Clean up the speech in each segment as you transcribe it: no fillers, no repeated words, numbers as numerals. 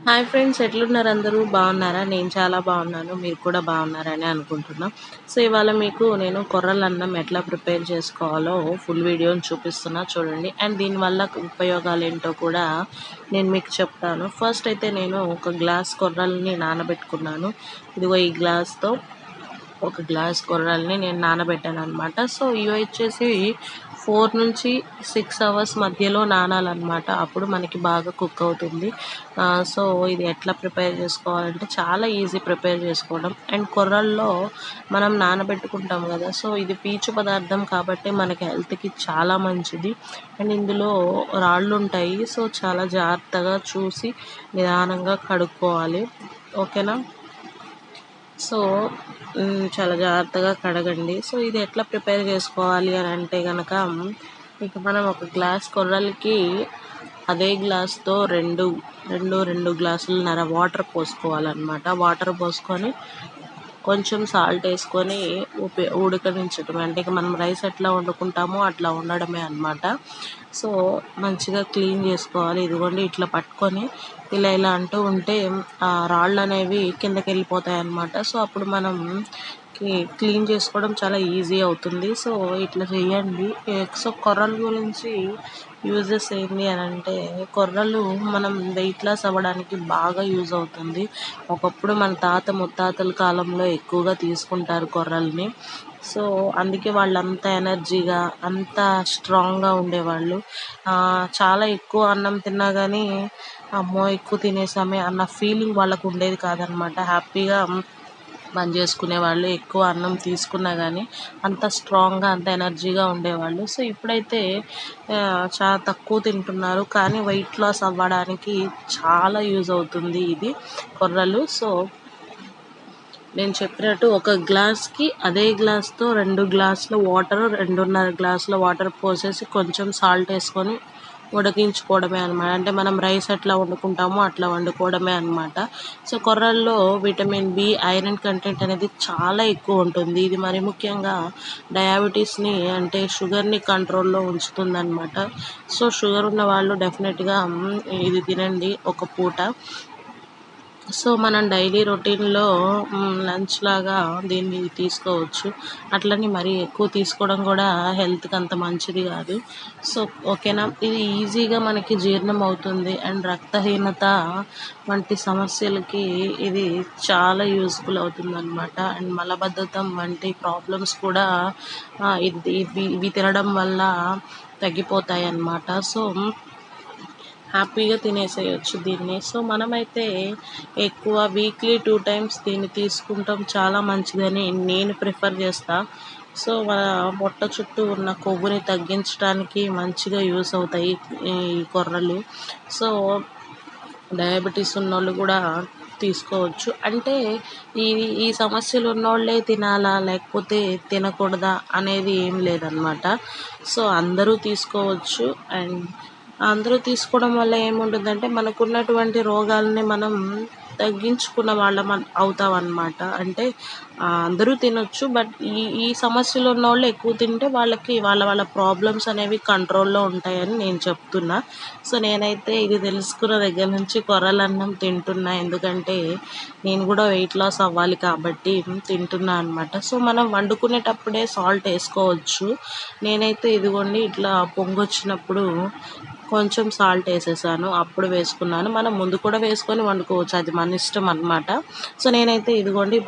Hi friends, ఎట్లున్నారు? అందరూ బాగున్నారా? నేను చాలా బాగున్నాను. మీరు కూడా బాగున్నారని అనుకుంటున్నా. సో ఇవాళ మీకు నేను కొర్రల అన్నం ఎట్లా ప్రిపేర్ చేసుకోవాలో ఫుల్ వీడియోని చూపిస్తున్నా, చూడండి. అండ్ దీనివల్ల ఉపయోగాలు ఏంటో కూడా నేను మీకు చెప్తాను. ఫస్ట్ అయితే నేను ఒక గ్లాస్ కొర్రల్ని నానబెట్టుకున్నాను. ఇదిగో ఈ గ్లాస్తో ఒక గ్లాస్ కొర్రల్ని నేను నానబెట్టాను అనమాట. సో ఇవి వచ్చేసి 4 నుంచి 6 అవర్స్ మధ్యలో నానాలన్నమాట. అప్పుడు మనకి బాగా కుక్ అవుతుంది. సో ఇది ఎట్లా ప్రిపేర్ చేసుకోవాలంటే చాలా ఈజీ ప్రిపేర్ చేసుకోవడం. అండ్ కొర్రల్లో మనం నానబెట్టుకుంటాం కదా, సో ఇది పీచు పదార్థం కాబట్టి మనకి హెల్త్కి చాలా మంచిది. అండ్ ఇందులో రాళ్ళు ఉంటాయి, సో చాలా జాగ్రత్తగా చూసి నిదానంగా కడుక్కోవాలి. ఓకేనా? సో చాలా జాగ్రత్తగా కడగండి. సో ఇది ఎట్లా ప్రిపేర్ చేసుకోవాలి అని అంటే కనుక, ఇక మనం ఒక గ్లాస్ కొర్రలకి అదే గ్లాస్తో రెండు గ్లాసులన్నర వాటర్ పోసుకోవాలన్నమాట. వాటర్ పోసుకొని కొంచెం సాల్ట్ వేసుకొని ఉడకనించడం. అంటే ఇక మనం రైస్ ఎట్లా వండుకుంటామో అట్లా ఉండడమే అన్నమాట. సో మంచిగా క్లీన్ చేసుకోవాలి. ఇదిగోండి ఇట్లా పట్టుకొని ఇలా అంటూ ఉంటే ఆ రాళ్ళు అనేవి కిందకి వెళ్ళిపోతాయి అన్నమాట. సో అప్పుడు మనం క్లీన్ చేసుకోవడం చాలా ఈజీ అవుతుంది. సో ఇట్లా చేయండి. సో కొర్రల గురించి యూజెస్ ఏంటి అని అంటే, కొర్రలు మనం వెయిట్ లాస్ అవ్వడానికి బాగా యూజ్ అవుతుంది. ఒకప్పుడు మన తాత ముత్తాతల కాలంలో ఎక్కువగా తీసుకుంటారు కొర్రల్ని. సో అందుకే వాళ్ళు అంత ఎనర్జీగా అంత స్ట్రాంగ్గా ఉండేవాళ్ళు. చాలా ఎక్కువ అన్నం తిన్నా కానీ అమ్మో ఎక్కువ తినేసామే అన్న ఫీలింగ్ వాళ్ళకు ఉండేది కాదనమాట. హ్యాపీగా పని చేసుకునే వాళ్ళు. ఎక్కువ అన్నం తీసుకున్నా కానీ అంత స్ట్రాంగ్గా అంత ఎనర్జీగా ఉండేవాళ్ళు. సో ఇప్పుడైతే చాలా తక్కువ తింటున్నారు, కానీ వెయిట్ లాస్ అవ్వడానికి చాలా యూజ్ అవుతుంది ఇది కొర్రలు. సో నేను చెప్పినట్టు ఒక గ్లాస్కి అదే గ్లాస్తో 2 గ్లాసుల వాటర్, 2.5 గ్లాసుల వాటర్ పోసేసి కొంచెం సాల్ట్ వేసుకొని ఉడికించుకోవడమే అనమాట. అంటే మనం రైస్ ఎట్లా వండుకుంటామో అట్లా వండుకోవడమే అనమాట. సో కొర్రల్లో విటమిన్ బి, ఐరన్ కంటెంట్ అనేది చాలా ఎక్కువ ఉంటుంది. ఇది మరి ముఖ్యంగా డయాబెటీస్ని అంటే షుగర్ని కంట్రోల్లో ఉంచుతుందన్నమాట. సో షుగర్ ఉన్న వాళ్ళు డెఫినెట్గా ఇది తినండి ఒక పూట. సో మనం డైలీ రొటీన్లో లంచ్ లాగా దీన్ని తీసుకోవచ్చు. అట్లని మరీ ఎక్కువ తీసుకోవడం కూడా హెల్త్కి అంత మంచిది కాదు. సో ఓకేనా? ఇది ఈజీగా మనకి జీర్ణం అవుతుంది. అండ్ రక్తహీనత వంటి సమస్యలకి ఇది చాలా యూస్ఫుల్ అవుతుంది అనమాట. అండ్ మలబద్ధకం వంటి ప్రాబ్లమ్స్ కూడా ఇవి తినడం వల్ల తగ్గిపోతాయి అన్నమాట. సో హ్యాపీగా తినేసేయచ్చు దీన్ని. సో మనమైతే ఎక్కువ వీక్లీ 2 టైమ్స్ దీన్ని తీసుకుంటాం, చాలా మంచిదని నేను ప్రిఫర్ చేస్తా. సో మన పొట్ట చుట్టూ ఉన్న కొవ్వుని తగ్గించడానికి మంచిగా యూస్ అవుతాయి ఈ కొర్రలు. సో డయాబెటీస్ ఉన్నోళ్ళు కూడా తీసుకోవచ్చు. అంటే ఈ ఈ సమస్యలు ఉన్నోళ్ళే తినాలా లేకపోతే తినకూడదా అనేది ఏం లేదనమాట. సో అందరూ తీసుకోవచ్చు. అండ్ అందరూ తీసుకోవడం వల్ల ఏముంటుందంటే మనకున్నటువంటి రోగాలని మనం తగ్గించుకున్న వాళ్ళం అవుతాం అన్నమాట. అంటే అందరూ తినొచ్చు, బట్ ఈ సమస్యలు ఉన్నోళ్ళు ఎక్కువ తింటే వాళ్ళకి వాళ్ళ ప్రాబ్లమ్స్ అనేవి కంట్రోల్లో ఉంటాయని నేను చెప్తున్నా. సో నేనైతే ఇది తెలుసుకున్న దగ్గర నుంచి కొర్రలన్నం తింటున్నా. ఎందుకంటే నేను కూడా వెయిట్ లాస్ అవ్వాలి కాబట్టి తింటున్నా అనమాట. సో మనం వండుకునేటప్పుడే సాల్ట్ వేసుకోవచ్చు. నేనైతే ఇదిగోండి ఇట్లా పొంగొచ్చినప్పుడు కొంచెం సాల్ట్ వేసేసాను, అప్పుడు వేసుకున్నాను. మనం ముందు కూడా వేసుకొని వండుకోవచ్చు, అది మన ఇష్టం అనమాట. సో నేనైతే ఇదిగోండి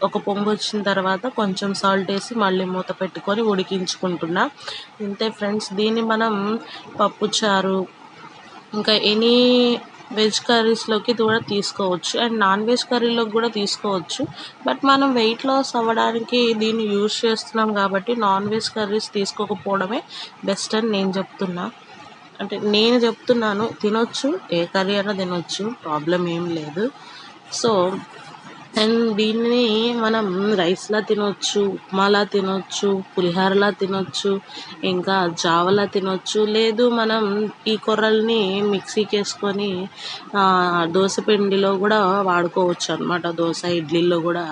ఒక పొంగు వచ్చిన తర్వాత కొంచెం సాల్ట్ వేసి మళ్ళీ మూత పెట్టుకొని ఉడికించుకుంటున్నా. ఇంతే ఫ్రెండ్స్. దీన్ని మనం పప్పుచారు ఇంకా ఎనీ వెజ్ కర్రీస్లోకి కూడా తీసుకోవచ్చు. అండ్ నాన్ వెజ్ కర్రీలోకి కూడా తీసుకోవచ్చు. బట్ మనం వెయిట్ లాస్ అవ్వడానికి దీన్ని యూజ్ చేస్తున్నాం కాబట్టి నాన్ వెజ్ కర్రీస్ తీసుకోకపోవడమే బెస్ట్ అని నేను చెప్తున్నా. అంటే నేను చెప్తున్నాను, తినొచ్చు, ఏ కర్రీ అయినా తినొచ్చు, ప్రాబ్లం ఏం లేదు. సో అండ్ దీన్ని మనం రైస్లా తినొచ్చు, ఉప్మాలా తినొచ్చు, పులిహోరలా తినొచ్చు, ఇంకా జావలా తినొచ్చు. లేదు మనం ఈ కొర్రల్ని మిక్సీకి వేసుకొని దోశ పిండిలో కూడా వాడుకోవచ్చు అనమాట. దోశ ఇడ్లీలో కూడా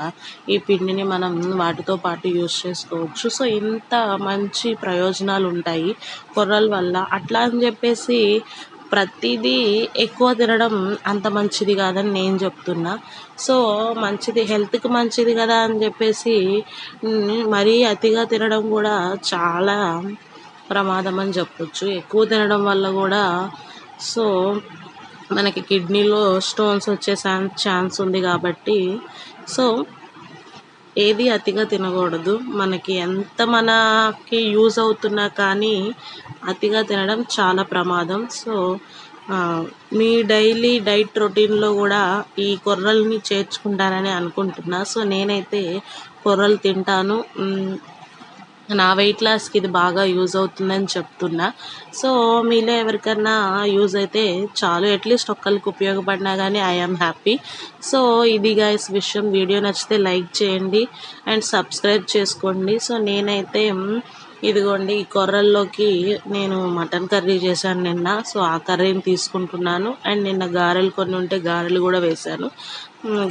ఈ పిండిని మనం వాటితో పాటు యూస్ చేసుకోవచ్చు. సో ఇంత మంచి ప్రయోజనాలు ఉంటాయి కొర్రల వల్ల. అట్లా అని చెప్పేసి ప్రతిదీ ఎక్కువ తినడం అంత మంచిది కాదని నేను చెప్తున్నా. సో మంచిది, హెల్త్‌కి మంచిది కదా అని చెప్పేసి మరీ అతిగా తినడం కూడా చాలా ప్రమాదం అని చెప్పొచ్చు. ఎక్కువ తినడం వల్ల కూడా సో మనకి కిడ్నీలో స్టోన్స్ వచ్చే ఛాన్స్ ఉంది కాబట్టి సో ఏది అతిగా తినకూడదు. మనకి ఎంత మనకి యూజ్ అవుతున్నా కానీ అతిగా తినడం చాలా ప్రమాదం. సో మీ డైలీ డైట్ రొటీన్‌లో కూడా ఈ కొర్రల్ని చేర్చుకుంటారని అనుకుంటున్నా. సో నేనైతే కొర్రలు తింటాను. నా వెయిట్ లాస్‌కి ఇది బాగా యూజ్ అవుతుందని చెప్తున్నా. సో మీలో ఎవరికన్నా యూజ్ అయితే చాలు, అట్లీస్ట్ ఒక్కళ్ళకి ఉపయోగపడినా కానీ ఐ యామ్ హ్యాపీ. సో ఇది గైస్ విషయం. వీడియో నచ్చితే లైక్ చేయండి అండ్ సబ్స్క్రైబ్ చేసుకోండి. సో నేనైతే ఇదిగోండి ఈ కొర్రల్లోకి నేను మటన్ కర్రీ చేశాను నిన్న. సో ఆ కర్రీని తీసుకుంటున్నాను. అండ్ నిన్న గారెలు కొన్ని ఉంటే గారెలు కూడా వేశాను.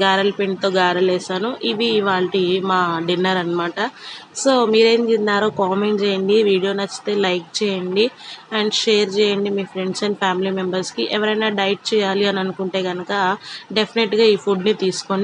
గారెల పిండితో గారెలు వేసాను. ఇవి ఇవాల్టి మా డిన్నర్ అనమాట. సో మీరేం తిన్నారో కామెంట్ చేయండి. వీడియో నచ్చితే లైక్ చేయండి అండ్ షేర్ చేయండి మీ ఫ్రెండ్స్ అండ్ ఫ్యామిలీ మెంబర్స్కి. ఎవరైనా డైట్ చేయాలి అని అనుకుంటే కనుక డెఫినెట్గా ఈ ఫుడ్ని తీసుకోండి.